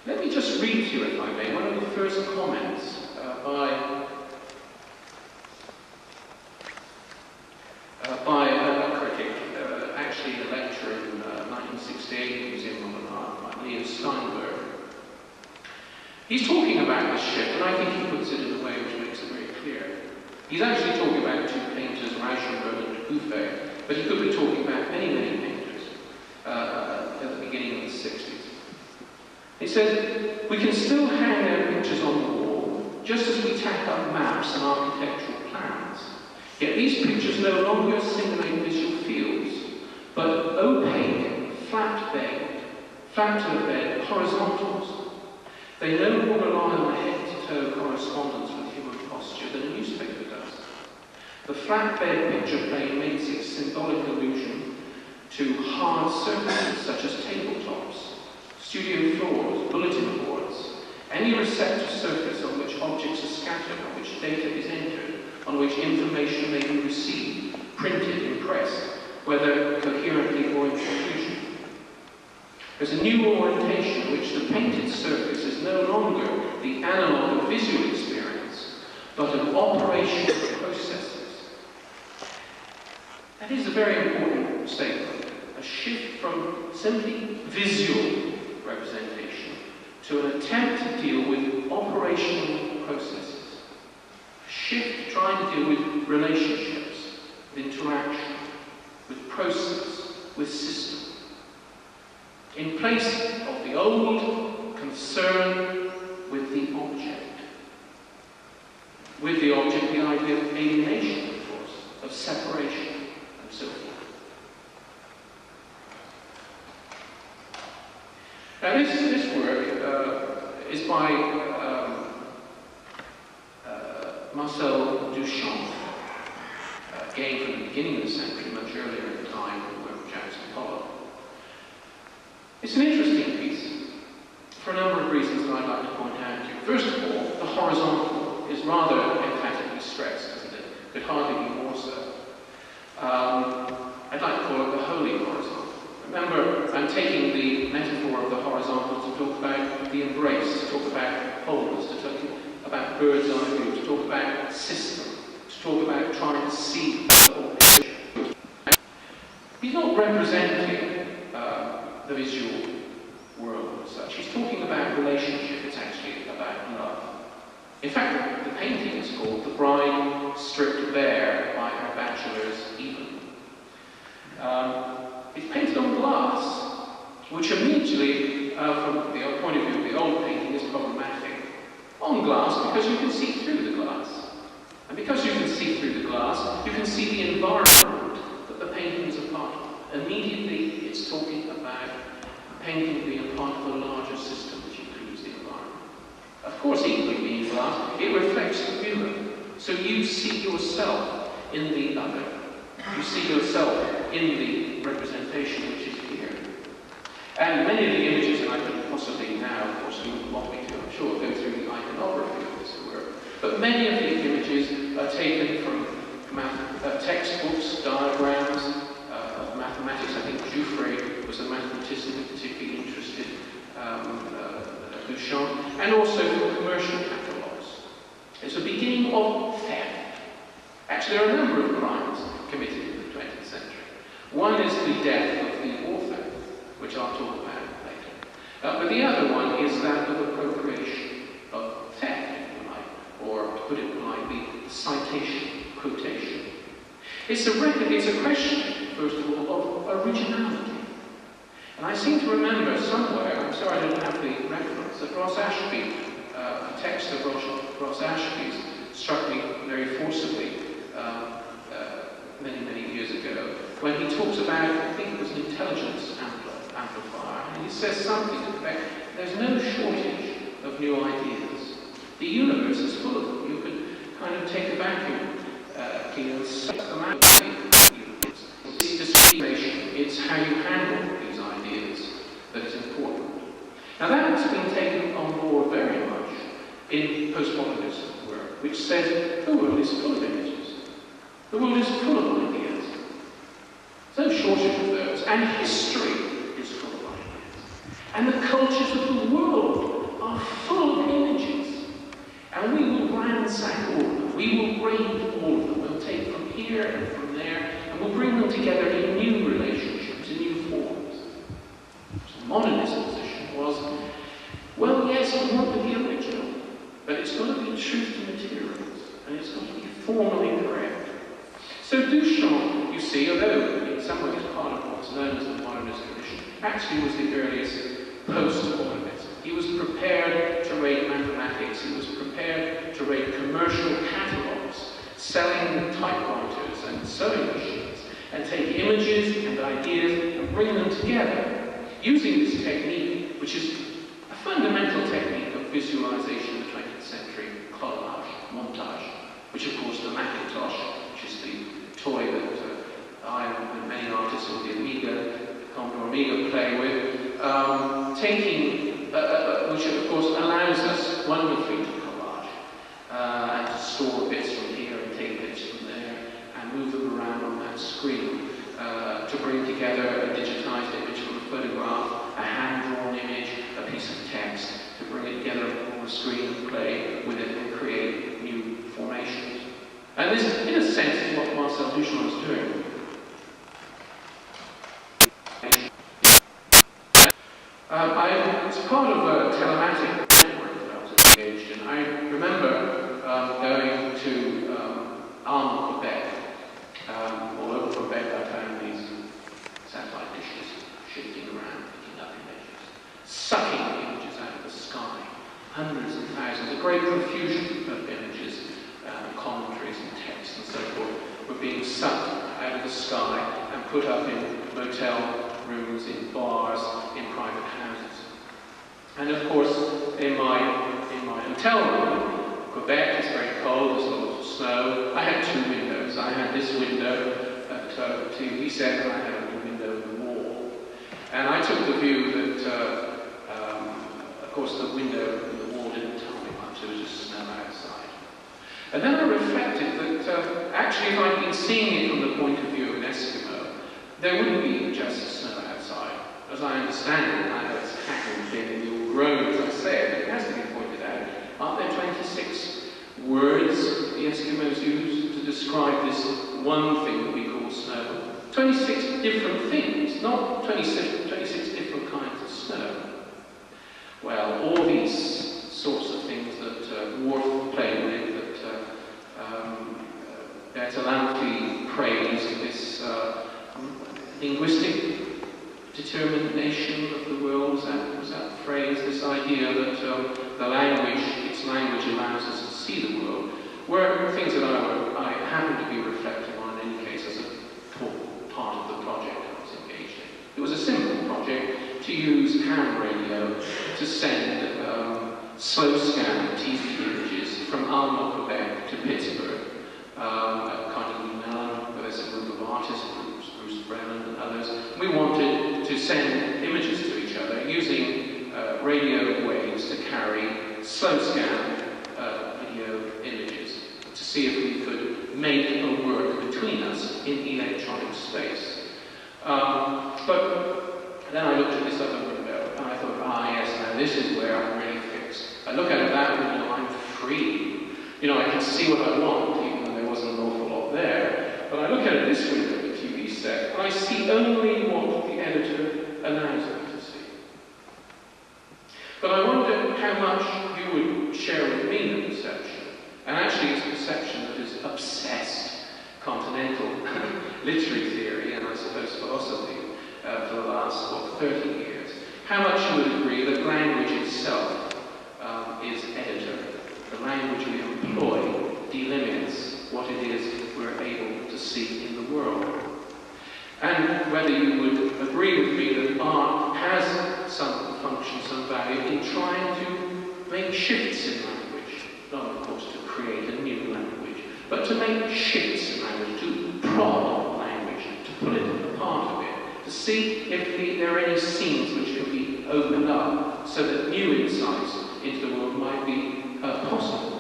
Let me just read to you, if I may, one of the first comments by a critic, actually a lecturer in 1968, he was in by Leo Steinberg. He's talking about this shift, and I think he puts it in a way which makes it very clear. He's actually talking about two painters, Rauschenberg and Buffet, but he could be talking about many, many painters at the beginning of the 60s. He said, "We can still hang their pictures on the wall, just as we tack up maps and architectural plans. Yet these pictures no longer simulate visual fields, but opaque, flat-to-the-bed horizontals. They no more rely on a head-to-toe correspondence with human posture than a newspaper does. The flatbed picture plane makes its symbolic allusion to hard surfaces such as tabletops, studio floors, bulletin boards, any receptive surface on which objects are scattered, on which data is entered, on which information may be received, printed, impressed, whether coherently or in confusion. There's a new orientation in which the painted surface is no longer the analog of visual experience, but of operational processes." That is a very important statement. A shift from simply visual representation to an attempt to deal with operational processes. A shift trying to deal with relationships, with interaction, with process, with system. In place of the old concern with the object. With the object, the idea of alienation, of course, of separation, and so forth. Now this work is by Marcel Duchamp, again from the beginning of the century, much earlier in time than where Jackson followed. It's an interesting piece for a number of reasons that I'd like to point out to you. First of all, the horizontal is rather emphatically stressed, isn't it? Could hardly be more so. I'd like to call it the holy horizontal. Remember, I'm taking the metaphor of the horizontal to talk about the embrace, to talk about wholeness, to talk about bird's eye view, to talk about system, to talk about trying to see the whole picture. He's not representing the visual world as such. He's talking about relationship. It's actually about love. In fact, the painting is called "The Bride Stripped Bare" by her bachelor's Even. It's painted on glass, which immediately, from the point of view of the old painting, is problematic. On glass, because you can see through the glass. And because you can see through the glass, you can see the environment that the painting is a part of. Immediately, it's talking about a painting being a part of a larger system which includes the environment. Of course, equally being glass, it reflects the viewer. So you see yourself in the other. You see yourself in the representation which is here. And many of the images, and I could possibly now, of course, you would want me to, I'm sure, go through the iconography of this work, but many of the images are taken from textbooks, diagrams of mathematics. I think Jouffre was a mathematician particularly interested, Duchamp, and also from commercial catalogues. It's a beginning of theft. Actually, there are a number of crimes committed in the 20th century. One is the death of the author, which I'll talk about later. But the other one is that of appropriation, of theft, if you like, or to put it politely, citation, quotation. It's a question, first of all, of originality. And I seem to remember somewhere, I'm sorry I don't have the reference, that Ross Ashby, a text of Ross Ashby's struck me very forcibly many, many years ago, when he talks about, I think it was an intelligence amplifier, and he says something to the effect, there's no shortage of new ideas. The universe is full of them. You could kind of take a vacuum cleaner and suck them out. It's discrimination, it's how you handle these ideas that is important. Now that's been taken on board very much in postmodernist work, which says the world is full of images. The world is full of ideas. There's no shortage of those. And history is full of ideas. And the cultures of the world formally correct. So Duchamp, you see, although in some ways part of what's known as the modernist tradition, actually was the earliest post-modernist. He was prepared to rate mathematics, he was prepared to rate commercial catalogues, selling typewriters and sewing machines, and take images and ideas and bring them together using this technique, which is a fundamental technique of visualization in the 20th century, collage, montage, which of course the Macintosh, which is the toy that I and many artists of the Amiga, Commodore Amiga play with, which of course allows us wonderfully to collage and to store bits from here and take bits from there and move them around on that screen to bring together a digitized image from a photograph, a hand-drawn image, a piece of text, to bring it together on the screen and play with it and create new formations. And this, in a sense, is what Marcel Duchamp was doing. It's part of a telematic network that I was engaged in. I remember going to Arles, Quebec. All over Quebec, I found these satellite dishes shifting around, picking up images, sucking images out of the sky. Hundreds and thousands, a great profusion of images, commentaries and text and so forth, were being sucked out of the sky and put up in motel rooms, in bars, in private houses. And of course, in my hotel room, Quebec is very cold, there's lots of snow. I had two windows. I had this window at the TV set, and I had a window in the wall. And I took the view that, of course, the window in the wall didn't tell me much, it was just snow outside. And then I reflected that actually if I'd been seeing it from the point of view of an Eskimo, there wouldn't be just snow outside. As I understand it, and I know it's hacking big and you'll groan as I say it, but it has to be pointed out, aren't there 26 words the Eskimos use to describe this one thing that we call snow? 26 different things, not 26 different kinds of snow. Well, all these sorts of things that Worf played with, that Bertalanffy praised, this linguistic determination of the world, was that phrase, this idea that its language allows us to see the world, were things that I happened to be reflecting on in any case as a part of the project I was engaged in. It was a simple project to use ham radio to send slow scan TV images from Arles, Quebec to Pittsburgh, at Carnegie Mellon, where there's a group of artists, Bruce Brennan and others. We wanted to send images to each other using radio waves to carry slow scan video images to see if we could make a work between us in electronic space. But then I looked at this other window and I thought, yes, now this is where I'm really fixed. I look out of that window, I'm free. You know, I can see what I want, even though there wasn't an awful lot there. But I look out of this window, the TV set, and I see only what the editor allows me to see. But I wonder how much you would share with me the perception. And actually it's a perception that has obsessed continental literary theory, and I suppose philosophy, for the last, 30 years. How much you would agree that language itself is editor. The language we employ delimits what it is we're able to see in the world. And whether you would agree with me that art has some function, some value in trying to make shifts in language. Not, of course, to create a new language, but to make shifts in language, to prod language, to pull it apart a bit, to see if there are any seams which can be opened up so that new insights into the world might be possible.